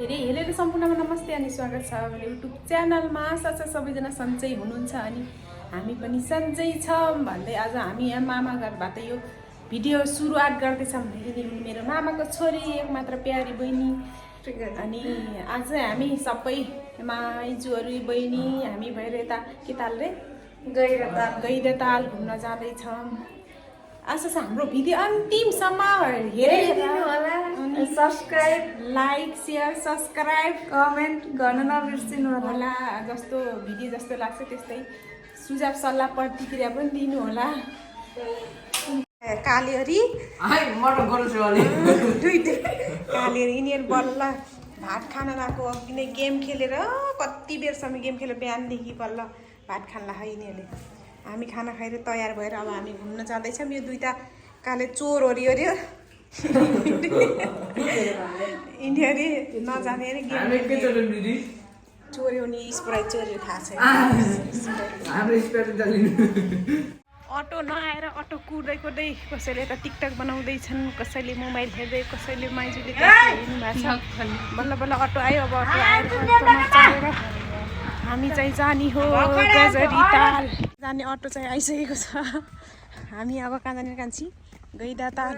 फेरि हेलेर सम्पूर्णमा नमस्ते अनि स्वागत छ मेरो युट्युब च्यानलमा। आशा छ सबैजना सन्चै हुनुहुन्छ अनि हामी पनि सन्चै छौँ भन्दै आज हामी यहाँ मामा घरबाट यो भिडियो सुरुवात गर्दैछौँ। मेरो मामाको छोरी एकमात्र प्यारी बहिनी अनि आज हामी सबै माइजूहरू बहिनी हामी भएर यता के ताल रे गैरताल घुम्न जाँदैछौँ। आशा छ हाम्रो भिडियो अन्तिमसम्म हेरिदिनु होला। Subscribe like share subscribe comment गर्न नबिर्सिनु होला। जस्तो भिडियो जस्तो लाग्छ त्यस्तै सुझाव सल्लाह प्रतिक्रिया पनि दिनु होला। कालेरी कालेरी यिनीहरू बल्ल भात खान गएको अघि नै गेम खेलेर कति बेरसम्म गेम खेलेर बिहानदेखि बल्ल भात खान लाग्यो यिनीहरूले। हामी खाना खाएर तयार भएर अब हामी घुम्न जाँदैछौँ। यो दुईवटा काले चोर ओरियो यिनीहरू नजाने अरे गेम चोर्यो नि स्प्राइट चोर्यो थाहा छैन। अटो नआएर अटो कुर्दै कुर्दै कसैले यता टिकटक बनाउँदैछन्, कसैले मोबाइल हेर्दै, कसैले माइजूले हेर्नु भएको छ। बल्ल बल्ल अटो आयो। अब अटो आएर अटोमा चढेर हामी चाहिँ जाने हो गजरीताल जाने अटो चाहिँ आइसकेको छ। हामी अब कहाँ जाने कान्छी गैरताल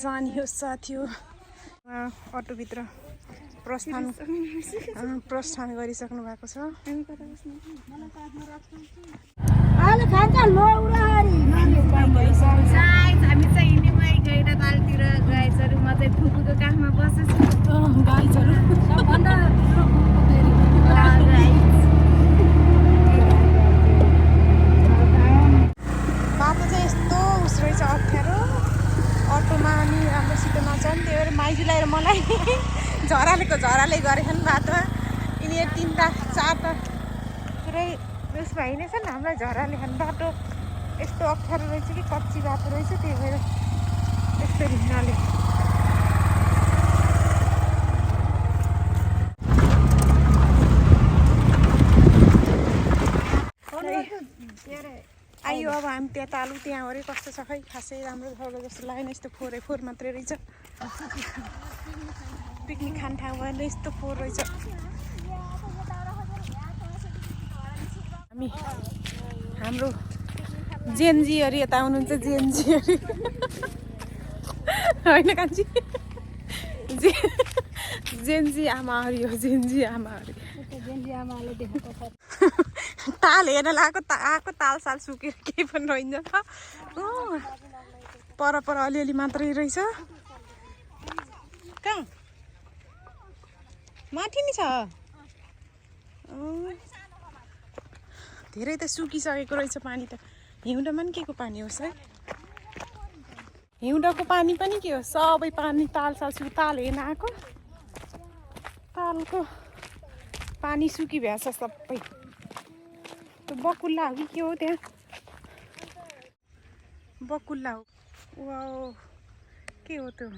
जाने हो साथी हो। अटोभित्र प्रस्थान गरिसक्नु भएको छ। हामी चाहिँ हिँड्ने गैरतालतिर गाइजहरू म चाहिँ फुपूको काखमा बसेछु। गाइजहरू बाटो चाहिँ यस्तो उस रहेछ अप्ठ्यारो अटोमा अनि राम्रोसित नचढ्ने। त्यही भएर माइजू ल्याएर मलाई झराले गरेछन् बाटोमा। यिनीहरू तिनवटा चारवटा पुरै उस भइनेछन्। हामीलाई झराले खाने बाटो यस्तो अप्ठ्यारो रहेछ कि कच्ची बाटो रहेछ। त्यही भएर यस्तो हिँड्नाले आइयो। अब हामी त्यहाँ तालु त्यहाँ अरे कस्तो छ खै खासै राम्रो खालको जस्तो लागेन। यस्तो फोहोर मात्रै रहेछ। पिकनिक खाने ठाउँ भएन यस्तो फोहोर रहेछ। हामी हाम्रो जेनजीहरू यता आउनुहुन्छ। जेनजीहरू होइन कान्छी जेनजी आमाहरू यो जेनजी आमाहरू ताल हेर्न लगाएको आएको तालसाल सुकेर केही पनि रहन्छ। पर अलिअलि मात्रै रहेछ। कहाँ माथि नि छ। धेरै त सुकिसकेको रहेछ पानी त। हिउँदोमा पनि के को पानी होस् है। हिउँदोको पानी पनि के हो सबै पानी तालसाल ताल हेर्न आएको तालको पानी सुकी भएछ सबै। त्यो बकुल्ला हो कि के हो त्यहाँ बकुल्ला हो। वा के हो त्यो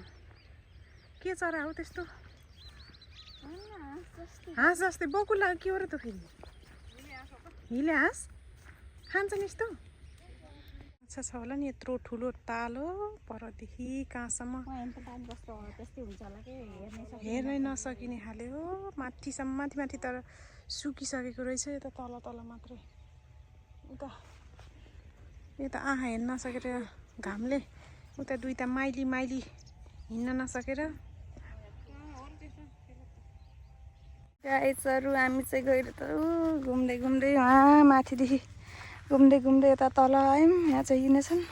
के चरा हो त्यस्तो हाँस जस्तै बकुल्ला के हो र त फेरि हिले हाँस खान्छन् यस्तो। अच्छा छ होला नि यत्रो ठुलो ताल हो परदेखि कहाँसम्म हेर्नै नसकिने खाले हो। माथिसम्म माथि तर सुकिसकेको रहेछ। यो त तल मात्रै यता आँखा हेर्न नसकेर घामले उता दुईवटा माइली हिँड्न नसकेर गाइजहरू हामी चाहिँ गएर त घुम्दै माथिदेखि घुम्दै यता तल आयौँ। यहाँ चाहिँ हिँडेछन्।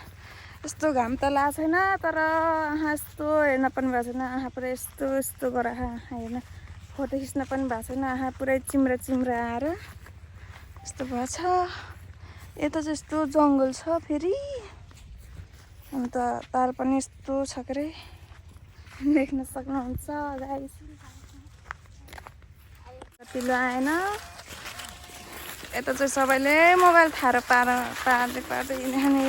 यस्तो घाम त लागेको छैन तर आँखा यस्तो हेर्न पनि भएको छैन। आँखा पुरै यस्तो गरेर आँखा हेर्न फोटो खिच्न पनि भएको छैन। आँखा पुरै चिम्रा आएर यस्तो भएछ। यता चाहिँ यस्तो जङ्गल छ फेरि अन्त ताल पनि यस्तो छ के अरे देख्न सक्नुहुन्छ गाइस। पिलो आएन। यता चाहिँ सबैले मोबाइल थाहा पार्दै हिँड्ने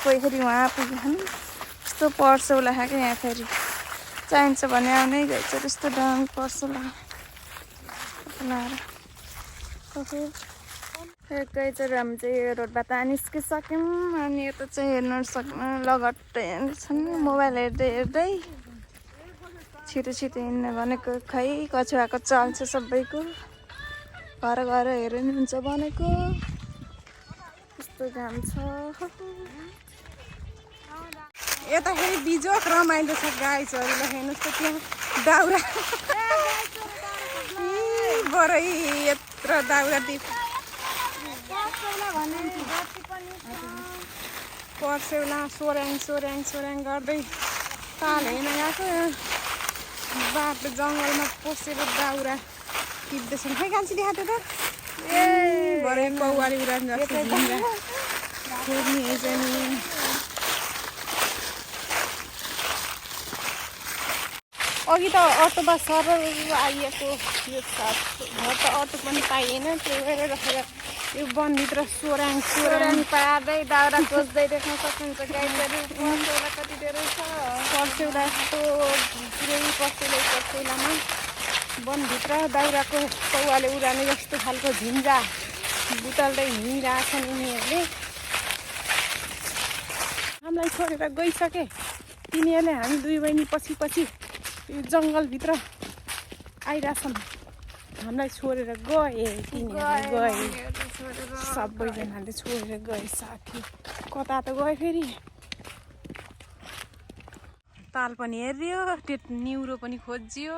कोही फेरि उहाँ पुग्छन्। यस्तो पर्छ उसलाई क्या यहाँ फेरि चाहिन्छ भने आउनै गएछ। त्यस्तो डाउन पर्छ लाएर गएछहरू हामी चाहिँ रोडबाट निस्किसक्यौँ। अनि यता चाहिँ हेर्न सक्नु लगट्टै छन् मोबाइल हेर्दै छिटो छिटो हिँड्ने भनेको खै कछुवाको चल्छ सबैको घर घर हेर्नु नि हुन्छ भनेको कस्तो घाम छ यता फेरि बिजोक रमाइलो छ गाई चरीलाई हेर्नुहोस् त त्यहाँ दाउरा बरै यत्रो दाउरा दिप पर्सेउला सोर्याङ सोर्याङ सोर्याङ गर्दै ताल हेर्न गएको बाटो जङ्गलमा पसेर दाउरा टिप्दैछन् खै कान्छी देखाएको त ए भरे कौवाली उडान जस्तो झिङ्गा खोज्ने हेर्छ नि अघि त अटो बस सरल आइएको यो घर त अटो पनि पाइएन त्यही भएर राखेर यो वनभित्र सोराङ सोराङ पार्दै दाउरा खोज्दै देख्न सक्नुहुन्छ गाईहरू पर्सेउला कति धेरै छ पर्सेउला यस्तो पुरै पर्सेउलामा वनभित्र दाउराको कौवाले उडाने जस्तो खालको झिन्जा बुटल्दै हिँडिरहेछन् यिनीहरूले हामीलाई छोडेर गइसके तिनीहरूले हामी दुई बहिनी पछि पछि यो जङ्गलभित्र आइरहेछन् हामीलाई छोडेर गए तिनीहरू गए सबैजनाले छोडेर गए साथी कता त गयो फेरि ताल पनि हेऱ्यो त्यो निउरो पनि खोजियो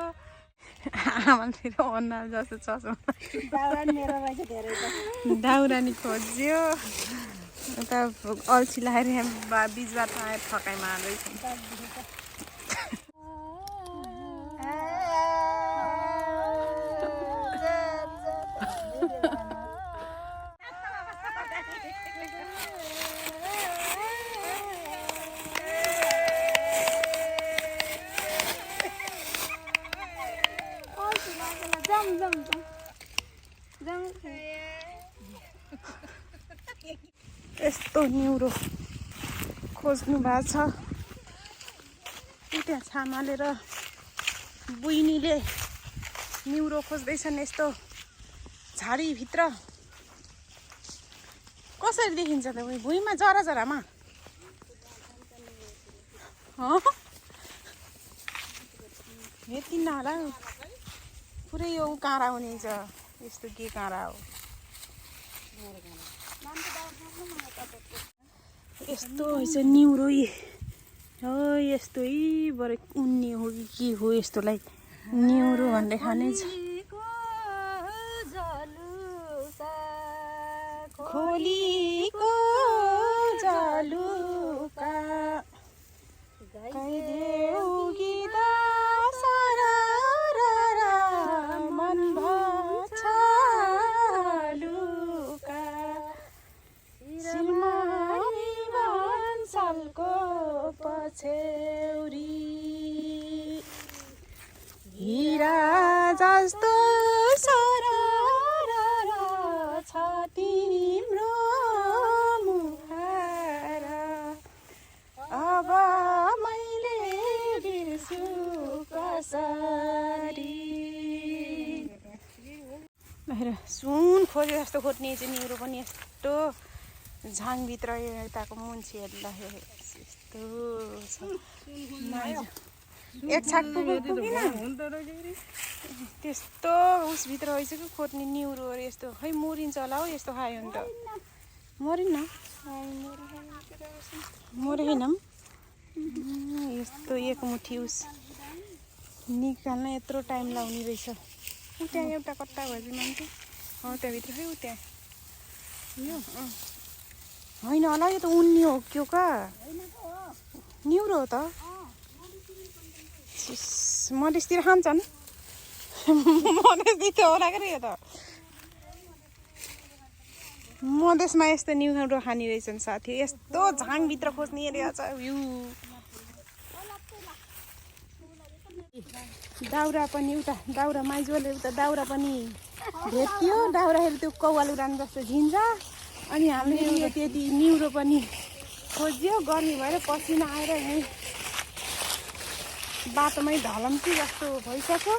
आमाले फेरि अनुहार जस्तो चस्मा दाउरा नि खोज्यो उता अल्छी लगाएर यहाँ बिचबाट आएर ठकाइ मार्दैछ यस्तो निउरो खोज्नु भएको छ त्यहाँ छामाले र बुइनीले निउरो खोज्दैछन् यस्तो झाडीभित्र कसरी देखिन्छ त भुइँमा जरा जरामा हेर्दिन होला पुरै यो काँडा हुनेछ यस्तो के काँडा हो यस्तो रहेछ निउरो हो यस्तो बरे उन्ने हो कि के हो यस्तोलाई निउरो भन्दै खाने छ खोलीको जालुका गाइदेऊ गीत सारा मन भछलुका सिलमानी भन्सालको पछ्यौरी हिरा जस्तो सारा छ तिम्रो मुखार अब मैले बिर्सु कसरी सुन खोजे जस्तो खोज्ने चाहिँ निउरो पनि यस्तो झाङभित्र यताको मुन्छेहरूलाई यस्तो छ एक छाक पुगेन त्यस्तो उसभित्र रहेछ कि खोज्ने निउरो अरे यस्तो खै मरिन्छ होला हौ यस्तो खायो भने त मरिन्न मरेन यस्तो एक मुठी उस निकाल्न यत्रो टाइम लाउने रहेछ उ त्यहाँ एउटा कट्टा भएपछि मान्छे त्यहाँभित्र खै उ त्यहाँ यो होइन होला यो त उन्नी हो क्यों का निउरो हो त मधेसतिर खान्छन् मधेसतिर होला के यो त मधेसमा यस्तो निउरो खाने रहेछन् साथी यस्तो झाङभित्र खोज्ने एरिया छ यु दाउरा पनि उता दाउरा माइजोले उता दाउरा पनि भेट्यो दाउराहरू त्यो कौवाल उडान जस्तो झिन्छ अनि हामीले त्यति निउरो पनि खोज्यो गर्मी भएर पसिना आएर यहीँ बाटोमै ढलम्ची जस्तो भइसक्यो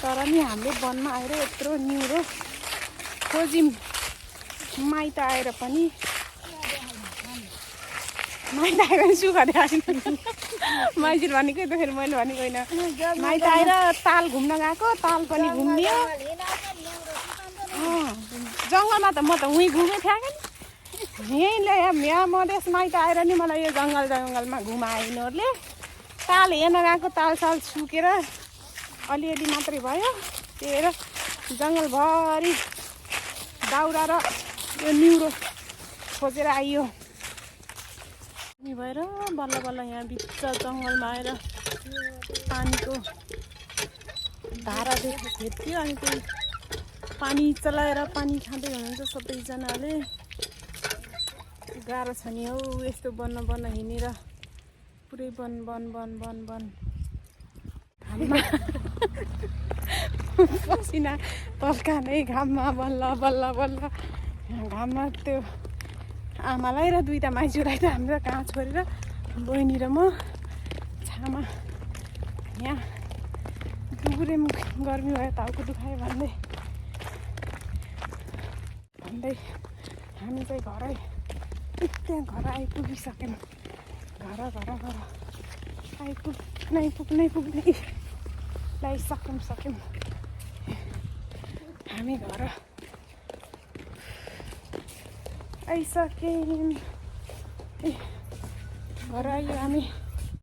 तर नि हामीले वनमा आएर यत्रो निउरो खोज्यौँ माइत आएर पनि माइत आएर सुख देखाएको माइजूले भनेको त फेरि मैले भनेको होइन माइत आएर ताल घुम्न गएको ताल पनि घुम्यो जङ्गलमा त म त उहीँ घुमेको थिएँ नि यहीँ यहाँ मधेस माइत आएर नि मलाई यो जङ्गलमा घुमायो यिनीहरूले ताल हेर्न गएको तालसाल सुकेर अलिअलि मात्रै भयो त्यही भएर जङ्गलभरि दाउरा र यो निउरो खोजेर आइयो नि भएर बल्ल बल्ल यहाँ बिच जङ्गलमा आएर पानीको धारा भेट्यो अनि त्यही पानी चलाएर पानी खाँदै हुनुहुन्छ सबैजनाले गाह्रो छ नि हौ यस्तो बन्न हिँडेर पुरै वन पसिना तल्कानै घाममा बल्ल घाममा त्यो आमालाई र दुईवटा माइजूलाई त हाम्रो कहाँ छोडेर बहिनी र म छामा यहाँ दुबुरे गर्मी भयो टाउको दुखायो भन्दै हामी चाहिँ घरै त्यहाँ घर आइपुगिसक्यौँ घर आइपुग्नै सक्यौँ हामी घर आइसक्यौँ घर आयो हामी